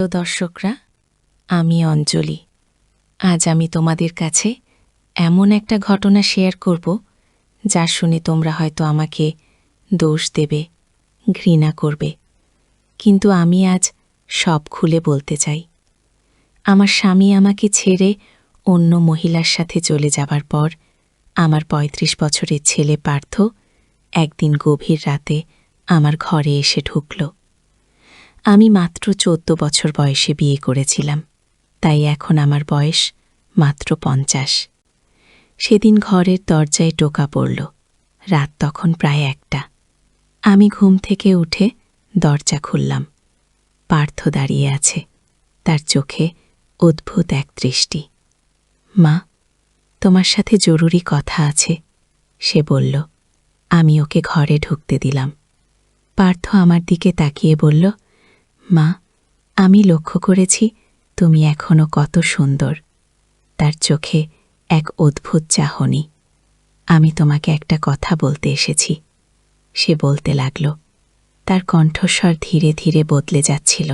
প্রিয় দর্শকরা, আমি অঞ্জলি। আজ আমি তোমাদের কাছে এমন একটা ঘটনা শেয়ার করব যা শুনে তোমরা হয়তো আমাকে দোষ দেবে, ঘৃণা করবে, কিন্তু আমি আজ সব খুলে বলতে চাই। আমার স্বামী আমাকে ছেড়ে অন্য মহিলার সাথে চলে যাবার পর আমার ৩৫ বছরের ছেলে পার্থ একদিন গভীর রাতে আমার ঘরে এসে ঢুকল। আমি মাত্র ১৪ বছর বয়সে বিয়ে করেছিলাম, তাই এখন আমার বয়স মাত্র ৫০। সেদিন ঘরের দরজায় টোকা পড়ল। রাত তখন প্রায় ১টা। আমি ঘুম থেকে উঠে দরজা খুললাম। পার্থ দাঁড়িয়ে আছে, তার চোখে অদ্ভুত এক দৃষ্টি। মা, তোমার সাথে জরুরি কথা আছে, সে বলল। আমি ওকে ঘরে ঢুকতে দিলাম। পার্থ আমার দিকে তাকিয়ে বলল, মা, আমি লক্ষ্য করেছি তুমি এখনো কত সুন্দর। তার চোখে এক অদ্ভুত চাহনি। আমি তোমাকে একটা কথা বলতে এসেছি, সে বলতে লাগল। তার কণ্ঠস্বর ধীরে ধীরে বদলে যাচ্ছিল।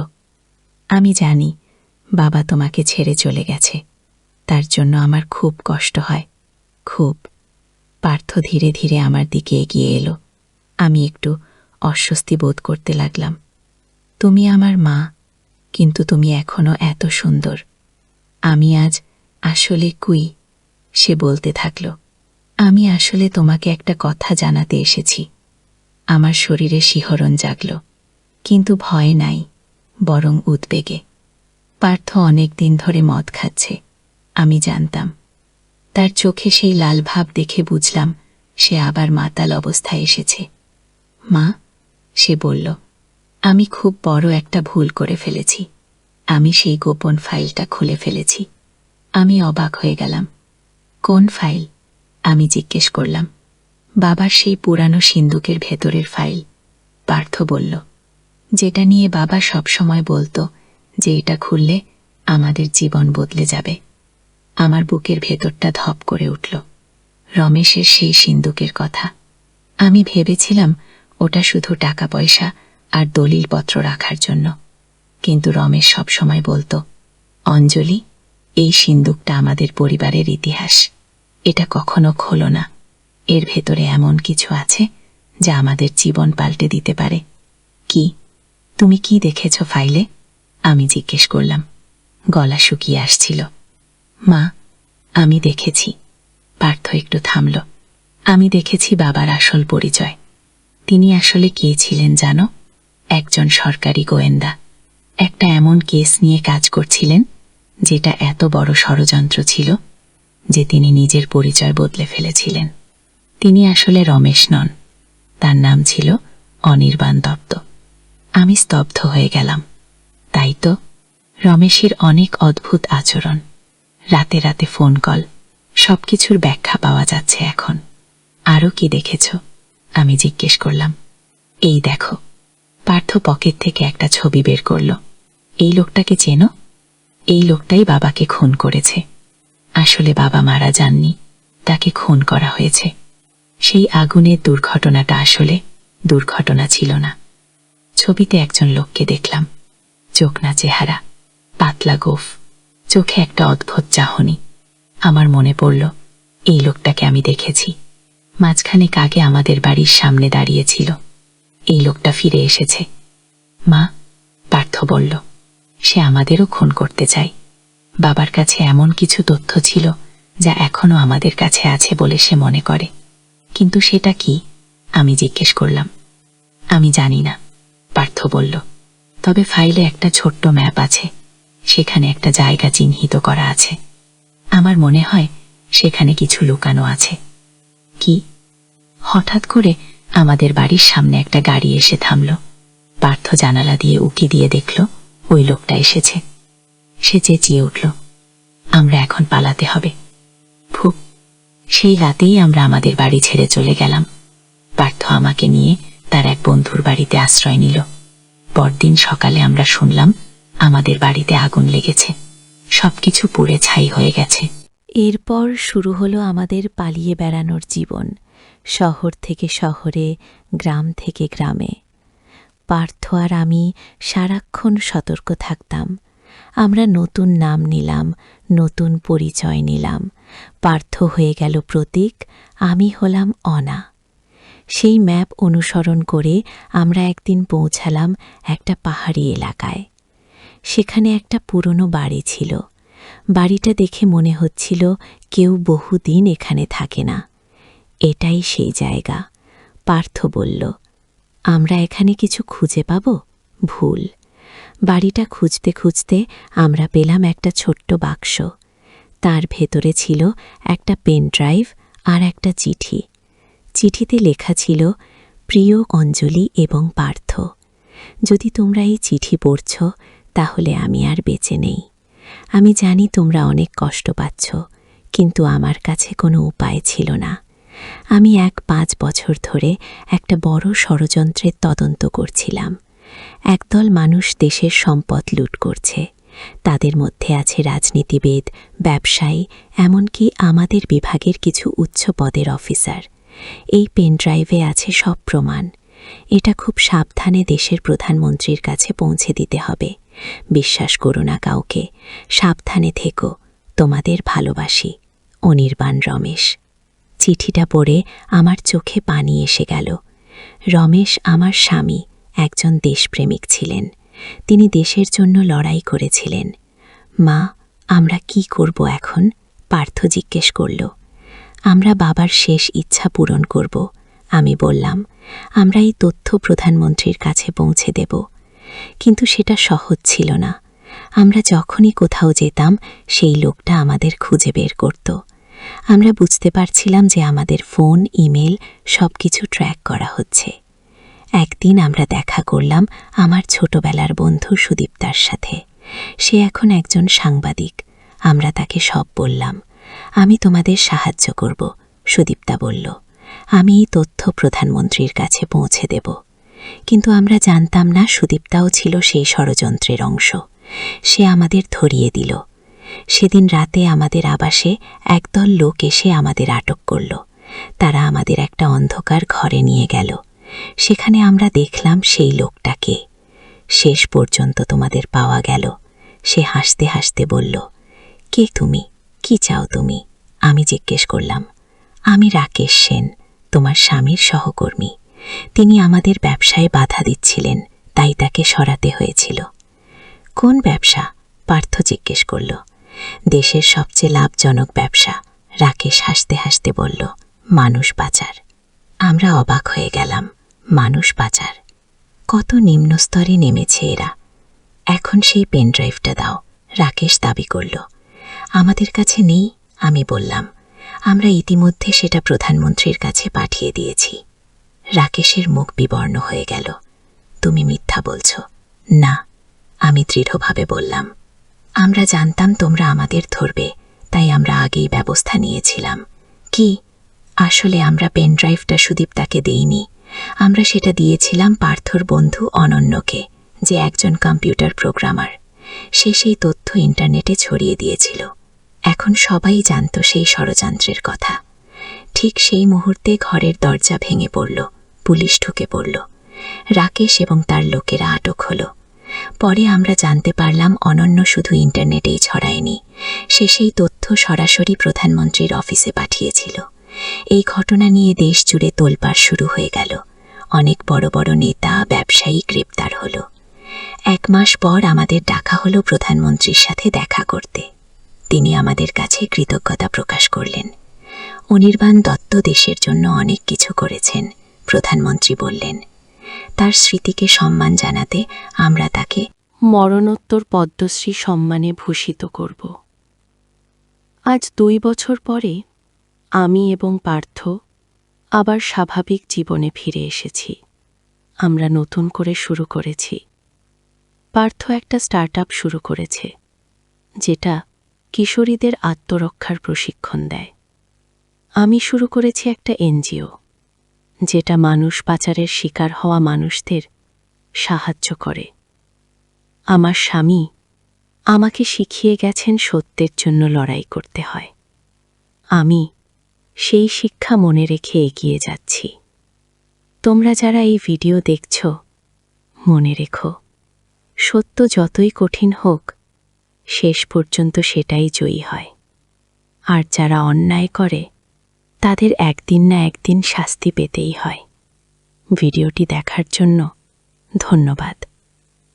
আমি জানি বাবা তোমাকে ছেড়ে চলে গেছে, তার জন্য আমার খুব কষ্ট হয়, খুব। পার্থ ধীরে ধীরে আমার দিকে এগিয়ে এলো। আমি একটু অস্বস্তি বোধ করতে লাগলাম। তুমি আমার মা, কিন্তু তুমি এখনো এত সুন্দর। আমি আজ আসলে কুই, সে বলতে থাকল। আমি আসলে তোমাকে একটা কথা জানাতে এসেছি। আমার শরীরে শিহরণ জাগল, কিন্তু ভয় নাই, বরং উদ্বেগে। পার্থ অনেক দিন ধরে মদ খাচ্ছে, আমি জানতাম। তার চোখে সেই লাল ভাব দেখে বুঝলাম সে আবার মাতাল অবস্থায় এসেছে। মা, সে বলল, আমি খুব বড় একটা ভুল করে ফেলেছি। আমি সেই গোপন ফাইলটা খুলে ফেলেছি। আমি অবাক হয়ে গেলাম। কোন ফাইল? আমি জিজ্ঞেস করলাম। বাবার সেই পুরানো সিন্দুকের ভেতরের ফাইল, পার্থ বলল। যেটা নিয়ে বাবা সব সময় বলতো যে এটা খুললে আমাদের জীবন বদলে যাবে। আমার বুকের ভেতরটা ধপ করে উঠল। রমেশের সেই সিন্দুকের কথা। আমি ভেবেছিলাম ওটা শুধু টাকা পয়সা আর দলিলপত্র রাখার জন্য, কিন্তু রমেশ সব সময় বলতো, অঞ্জলি, এই সিন্দুকটা আমাদের পরিবারের ইতিহাস। এটা কখনো খোলো না। এর ভেতরে এমন কিছু আছে যা আমাদের জীবন পাল্টে দিতে পারে। কি? তুমি কি দেখেছ ফাইলে? আমি জিজ্ঞেস করলাম। গলা শুকিয়ে আসছিল। মা, আমি দেখেছি। পার্থ একটু থামল। আমি দেখেছি বাবার আসল পরিচয়। তিনি আসলে কে ছিলেন জানো? একজন সরকারি গোয়েন্দা। একটা এমন কেস নিয়ে কাজ করছিলেন যেটা এত বড় ষড়যন্ত্র ছিল যে তিনি নিজের পরিচয় বদলে ফেলেছিলেন। তিনি আসলে রমেশ নন, তার নাম ছিল অনির্বাণ দত্ত। আমি স্তব্ধ হয়ে গেলাম। তাই তো, রমেশের অনেক অদ্ভুত আচরণ, রাতে রাতে ফোন কল, সবকিছুর ব্যাখ্যা পাওয়া যাচ্ছে এখন। আরও কি দেখেছ? আমি জিজ্ঞেস করলাম। এই দেখো। পার্থ পকেট থেকে একটা ছবি বের করল। এই লোকটাকে চেনো? এই লোকটাই বাবাকে খুন করেছে। আসলে বাবা মারা যাননি, তাকে খুন করা হয়েছে। সেই আগুনের দুর্ঘটনাটা আসলে দুর্ঘটনা ছিল না। ছবিতে একজন লোককে দেখলাম, চোখ না চেহারা, পাতলা গোঁফ, চোখে একটা অদ্ভুত চাহনি। আমার মনে পড়ল, এই লোকটাকে আমি দেখেছি। মাঝখানে আগে আমাদের বাড়ির সামনে দাঁড়িয়েছিল। এই লোকটা ফিরে এসেছে। মা, পার্থ বলল, সে আমাদেরও খুন করতে চায়। বাবার কাছে এমন কিছু তথ্য ছিল যা এখনো আমাদের কাছে আছে বলে সে মনে করে। কিন্তু সেটা কি? আমি জিজ্ঞেস করলাম। আমি জানি না, পার্থ বলল। তবে ফাইলে একটা ছোট্ট ম্যাপ আছে, সেখানে একটা জায়গা চিহ্নিত করা আছে। আমার মনে হয় সেখানে কিছু লুকানো আছে। কি? হঠাৎ করে আমাদের বাড়ির সামনে একটা গাড়ি এসে থামল। পার্থ জানালা দিয়ে উকি দিয়ে দেখল ওই লোকটা এসেছে। সে চেঁচিয়ে উঠল, আমরা এখন পালাতে হবে। ফুপ। সেই রাতেই আমরা আমাদের বাড়ি ছেড়ে চলে গেলাম। পার্থ আমাকে নিয়ে তার এক বন্ধুর বাড়িতে আশ্রয় নিল। পরদিন সকালে আমরা শুনলাম আমাদের বাড়িতে আগুন লেগেছে, সবকিছু পুড়ে ছাই হয়ে গেছে। এরপর শুরু হলো আমাদের পালিয়ে বেড়ানোর জীবন, শহর থেকে শহরে, গ্রাম থেকে গ্রামে। পার্থ আর আমি সারাক্ষণ সতর্ক থাকতাম। আমরা নতুন নাম নিলাম, নতুন পরিচয় নিলাম। পার্থ হয়ে গেল প্রতীক, আমি হলাম অনা। সেই ম্যাপ অনুসরণ করে আমরা একদিন পৌঁছালাম একটা পাহাড়ি এলাকায়। সেখানে একটা পুরনো বাড়ি ছিল। বাড়িটা দেখে মনে হচ্ছিল কেউ বহুদিন এখানে থাকে না। এটাই সেই জায়গা। পার্থ বলল, আমরা এখানে কিছু খুঁজে পাব? ভুল। বাড়িটা খুঁজতে খুঁজতে আমরা পেলাম একটা ছোট্ট বাক্স। তার ভেতরে ছিল একটা পেন ড্রাইভ আর একটা চিঠি। চিঠিতে লেখা ছিল, প্রিয় অঞ্জলি এবং পার্থ, যদি তোমরা এই চিঠি পড়ছ তাহলে আমি আর বেঁচে নেই। আমি জানি তোমরা অনেক কষ্ট পাচ্ছ, কিন্তু আমার কাছে কোনো উপায় ছিল না। আমি 5 বছর ধরে একটা বড় ষড়যন্ত্রের তদন্ত করছিলাম। একদল মানুষ দেশের সম্পদ লুট করছে। তাদের মধ্যে আছে রাজনীতিবিদ, ব্যবসায়ী, এমনকি আমাদের বিভাগের কিছু উচ্চ পদের অফিসার। এই পেন ড্রাইভে আছে সব প্রমাণ। এটা খুব সাবধানে দেশের প্রধানমন্ত্রীর কাছে পৌঁছে দিতে হবে। বিশ্বাস করো না কাউকে, সাবধানে থেকো। তোমাদের ভালোবাসি, অনির্বাণ রমেশ। চিঠিটা পড়ে আমার চোখে পানি এসে গেল। রমেশ আমার স্বামী, একজন দেশপ্রেমিক ছিলেন। তিনি দেশের জন্য লড়াই করেছিলেন। মা, আমরা কি করব এখন? পার্থ জিজ্ঞেস করল। আমরা বাবার শেষ ইচ্ছা পূরণ করব, আমি বললাম। আমরা এই তথ্য প্রধানমন্ত্রীর কাছে পৌঁছে দেব। কিন্তু সেটা সহজ ছিল না। আমরা যখনই কোথাও যেতাম সেই লোকটা আমাদের খুঁজে বের করত। আমরা বুঝতে পারছিলাম যে আমাদের ফোন, ইমেল সবকিছু ট্র্যাক করা হচ্ছে। একদিন আমরা দেখা করলাম আমার ছোটবেলার বন্ধু সুদীপ্তার সাথে। সে এখন একজন সাংবাদিক। আমরা তাকে সব বললাম। আমি তোমাদের সাহায্য করব, সুদীপ্তা বলল। আমি এই তথ্য প্রধানমন্ত্রীর কাছে পৌঁছে দেব। কিন্তু আমরা জানতাম না সুদীপ্তাও ছিল সেই ষড়যন্ত্রের অংশ। সে আমাদের ধরিয়ে দিল। সেদিন রাতে আমাদের আবাসে একদল লোক এসে আমাদের আটক করল। তারা আমাদের একটা অন্ধকার ঘরে নিয়ে গেল। সেখানে আমরা দেখলাম সেই লোকটাকে। শেষ পর্যন্ত তোমাদের পাওয়া গেল। সে হাসতে হাসতে বলল, কে তুমি? কি চাও তুমি? আমি জিজ্ঞেস করলাম। আমি রাকেশ সেন, তোমার স্বামীর সহকর্মী। তিনি আমাদের ব্যবসায় বাধা দিচ্ছিলেন, তাই তাকে সরাতে হয়েছিল। কোন ব্যবসা? পার্থ জিজ্ঞেস করল। দেশের সবচেয়ে লাভজনক ব্যবসা, রাকেশ হাসতে হাসতে বলল, মানুষ পাচার। আমরা অবাক হয়ে গেলাম। মানুষ পাচার? কত নিম্ন স্তরে নেমেছে এরা। এখন সেই পেন ড্রাইভটা দাও, রাকেশ দাবি করল। আমাদের কাছে নেই, আমি বললাম। আমরা ইতিমধ্যে সেটা প্রধানমন্ত্রীর কাছে পাঠিয়ে দিয়েছি। রাকেশের মুখ বিবর্ণ হয়ে গেল। তুমি মিথ্যা বলছ। না, আমি দৃঢ়ভাবে বললাম। আমরা জানতাম তোমরা আমাদের ধরবে, তাই আমরা আগেই ব্যবস্থা নিয়েছিলাম। কি? আসলে আমরা পেন ড্রাইভটা সুদীপ্তাকে দেইনি। আমরা সেটা দিয়েছিলাম পার্থর বন্ধু অনন্যকে, যে একজন কম্পিউটার প্রোগ্রামার। সে সেই তথ্য ইন্টারনেটে ছড়িয়ে দিয়েছিল। এখন সবাই জানত সেই ষড়যন্ত্রের কথা। ঠিক সেই মুহূর্তে ঘরের দরজা ভেঙে পড়ল, পুলিশ ঢুকে পড়ল। রাকেশ এবং তার লোকেরা আটক হল। পরে আমরা জানতে পারলাম অনন্য শুধু ইন্টারনেটেই ছড়ায়নি, সে সেই তথ্য সরাসরি প্রধানমন্ত্রীর অফিসে পাঠিয়েছিল। এই ঘটনা নিয়ে দেশ জুড়ে তোলপাড় শুরু হয়ে গেল। অনেক বড় বড় নেতা, ব্যবসায়ী গ্রেপ্তার হল। 1 মাস পর আমাদের ডাকা হলো প্রধানমন্ত্রীর সাথে দেখা করতে। তিনি আমাদের কাছে কৃতজ্ঞতা প্রকাশ করলেন। অনির্বাণ দত্ত দেশের জন্য অনেক কিছু করেছেন, প্রধানমন্ত্রী বললেন। তার স্মৃতিকে সম্মান জানাতে আমরা তাকে মরণোত্তর পদ্মশ্রী সম্মানে ভূষিত করব। আজ 2 বছর পরে আমি এবং পার্থ আবার স্বাভাবিক জীবনে ফিরে এসেছি। আমরা নতুন করে শুরু করেছি। পার্থ একটা স্টার্টআপ শুরু করেছে, যেটা কিশোরীদের আত্মরক্ষার প্রশিক্ষণ দেয়। আমি শুরু করেছি একটা এনজিও, যেটা মানুষ পাচারের শিকার হওয়া মানুষদের সাহায্য করে। আমার স্বামী আমাকে শিখিয়ে গেছেন সত্যের জন্য লড়াই করতে হয়। আমি সেই শিক্ষা মনে রেখে এগিয়ে যাচ্ছি। তোমরা যারা এই ভিডিও দেখছ, মনে রেখো, সত্য যতই কঠিন হোক, শেষ পর্যন্ত সেটাই জয়ী হয়। আর যারা অন্যায় করে তাদের একদিন না একদিন শাস্তি পেতেই হয়। ভিডিওটি দেখার জন্য ধন্যবাদ।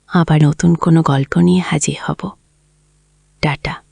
আবার নতুন কোনো গল্প নিয়ে হাজির হব। টাটা।